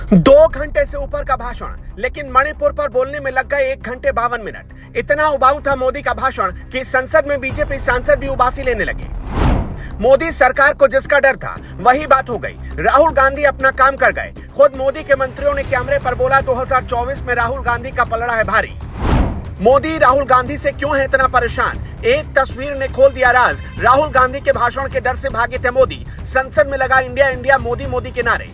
2 घंटे से ऊपर का भाषण, लेकिन मणिपुर पर बोलने में लग गए 1 घंटे 52 मिनट। इतना उबाऊ था मोदी का भाषण कि संसद में बीजेपी सांसद भी उबासी लेने लगे। मोदी सरकार को जिसका डर था वही बात हो गई। राहुल गांधी अपना काम कर गए। खुद मोदी के मंत्रियों ने कैमरे पर बोला 2024 में राहुल गांधी का पलड़ा है भारी। मोदी राहुल गांधी से क्यों है इतना परेशान? एक तस्वीर ने खोल दिया राज। राहुल गांधी के भाषण के डर से भागे थे मोदी। संसद में लगा इंडिया इंडिया मोदी मोदी के नारे।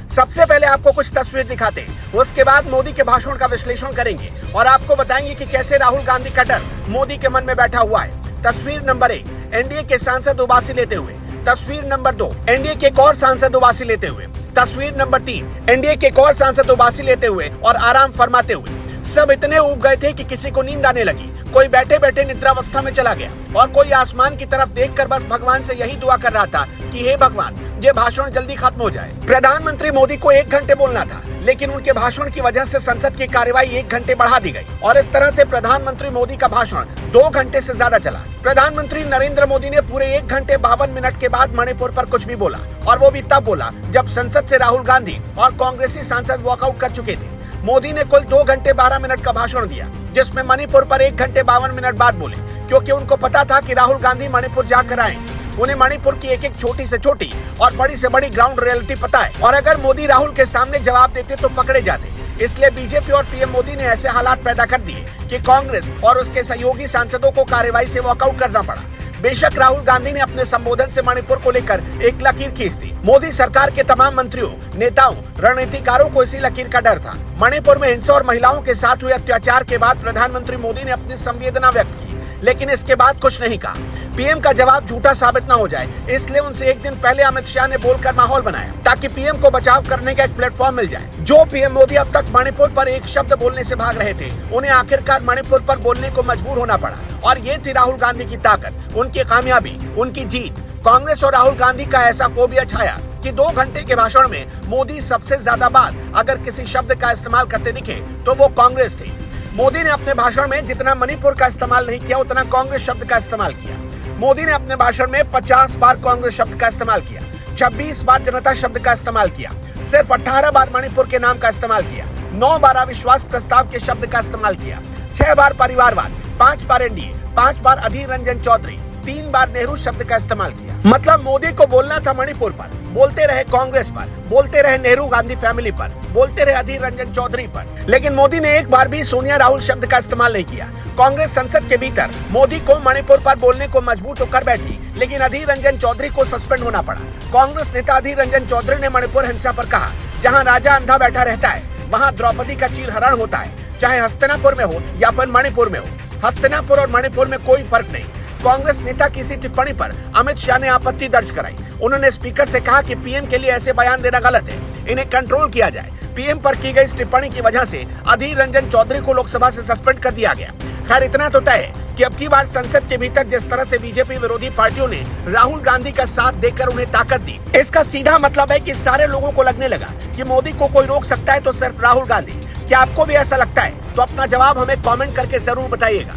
सबसे पहले आपको कुछ तस्वीर दिखाते हैं, उसके बाद मोदी के भाषण का विश्लेषण करेंगे और आपको बताएंगे कि कैसे राहुल गांधी का डर मोदी के मन में बैठा हुआ है। तस्वीर नंबर 1, एनडीए के सांसद उबासी लेते हुए। तस्वीर नंबर 2, एनडीए के एक और सांसद उबासी लेते हुए। तस्वीर नंबर 3, एनडीए के एक और सांसद उबासी लेते हुए और आराम फरमाते हुए। सब इतने ऊब गए थे कि किसी को नींद आने लगी। कोई बैठे बैठे निद्रावस्था में चला गया और कोई आसमान की तरफ देखकर बस भगवान से यही दुआ कर रहा था कि हे भगवान, ये भाषण जल्दी खत्म हो जाए। प्रधानमंत्री मोदी को 1 घंटे बोलना था, लेकिन उनके भाषण की वजह से संसद की कार्यवाही 1 घंटे बढ़ा दी गई और इस तरह से प्रधानमंत्री मोदी का भाषण 2 घंटे से ज्यादा चला। प्रधानमंत्री नरेंद्र मोदी ने पूरे 1 घंटे 52 मिनट के बाद मणिपुर पर कुछ भी बोला, और वो भी तब बोला जब संसद से राहुल गांधी और कांग्रेसी सांसद वॉकआउट कर चुके थे। मोदी ने कुल 2 घंटे 12 मिनट का भाषण दिया, जिसमें मणिपुर पर 1 घंटे 52 मिनट बाद बोले, क्योंकि उनको पता था कि राहुल गांधी मणिपुर जाकर आएंगे। उन्हें मणिपुर की एक एक छोटी से छोटी और बड़ी से बड़ी ग्राउंड रियलिटी पता है, और अगर मोदी राहुल के सामने जवाब देते तो पकड़े जाते। इसलिए बीजेपी और पीएम मोदी ने ऐसे हालात पैदा कर दिए कि कांग्रेस और उसके सहयोगी सांसदों को कार्यवाही से वॉकआउट करना पड़ा। बेशक राहुल गांधी ने अपने संबोधन से मणिपुर को लेकर एक लकीर खींच दी। मोदी सरकार के तमाम मंत्रियों, नेताओं, रणनीतिकारों को इसी लकीर का डर था। मणिपुर में हिंसा और महिलाओं के साथ हुए अत्याचार के बाद प्रधानमंत्री मोदी ने अपनी संवेदना व्यक्त की, लेकिन इसके बाद कुछ नहीं कहा। पीएम का जवाब झूठा साबित न हो जाए, इसलिए उनसे एक दिन पहले अमित शाह ने बोलकर माहौल बनाया ताकि पीएम को बचाव करने का एक प्लेटफॉर्म मिल जाए। जो पीएम मोदी अब तक मणिपुर पर एक शब्द बोलने से भाग रहे थे, उन्हें आखिरकार मणिपुर पर बोलने को मजबूर होना पड़ा, और ये थी राहुल गांधी की ताकत, उनकी कामयाबी, उनकी जीत। कांग्रेस और राहुल गांधी का ऐसा फोबिया छाया कि 2 घंटे के भाषण में मोदी सबसे ज्यादा बार अगर किसी शब्द का इस्तेमाल करते दिखे तो वो कांग्रेस थी। मोदी ने अपने भाषण में जितना मणिपुर का इस्तेमाल नहीं किया, उतना कांग्रेस शब्द का इस्तेमाल किया। मोदी ने अपने भाषण में 50 बार कांग्रेस शब्द का इस्तेमाल किया, 26 बार जनता शब्द का इस्तेमाल किया, सिर्फ 18 बार मणिपुर के नाम का इस्तेमाल किया, 9 बार अविश्वास प्रस्ताव के शब्द का इस्तेमाल किया, 6 बार परिवारवाद, 5 बार एनडीए, 5 बार अधीर रंजन चौधरी, 3 बार नेहरू शब्द का इस्तेमाल किया। मतलब मोदी को बोलना था मणिपुर पर, बोलते रहे कांग्रेस पर, बोलते रहे नेहरू गांधी फैमिली पर, बोलते रहे अधीर रंजन चौधरी पर, लेकिन मोदी ने एक बार भी सोनिया राहुल शब्द का इस्तेमाल नहीं किया। कांग्रेस संसद के भीतर मोदी को मणिपुर पर बोलने को मजबूर तो कर बैठी, लेकिन अधीर रंजन चौधरी को सस्पेंड होना पड़ा। कांग्रेस नेता अधीर रंजन चौधरी ने मणिपुर हिंसा पर कहा, जहाँ राजा अंधा बैठा रहता है वहाँ द्रौपदी का चीरहरण होता है, चाहे हस्तिनापुर में हो या फिर मणिपुर में हो। हस्तिनापुर और मणिपुर में कोई फर्क नहीं। कांग्रेस नेता की इसी टिप्पणी पर अमित शाह ने आपत्ति दर्ज कराई। उन्होंने स्पीकर से कहा कि पीएम के लिए ऐसे बयान देना गलत है, इन्हें कंट्रोल किया जाए। पीएम पर की गई इस टिप्पणी की वजह से अधीर रंजन चौधरी को लोकसभा से सस्पेंड कर दिया गया। खैर, इतना तो तय है कि अब की बार संसद के भीतर जिस तरह से बीजेपी विरोधी पार्टियों ने राहुल गांधी का साथ देकर उन्हें ताकत दी, इसका सीधा मतलब है कि सारे लोगों को लगने लगा कि मोदी को कोई रोक सकता है तो सिर्फ राहुल गांधी। क्या आपको भी ऐसा लगता है? तो अपना जवाब हमें कमेंट करके जरूर बताइएगा।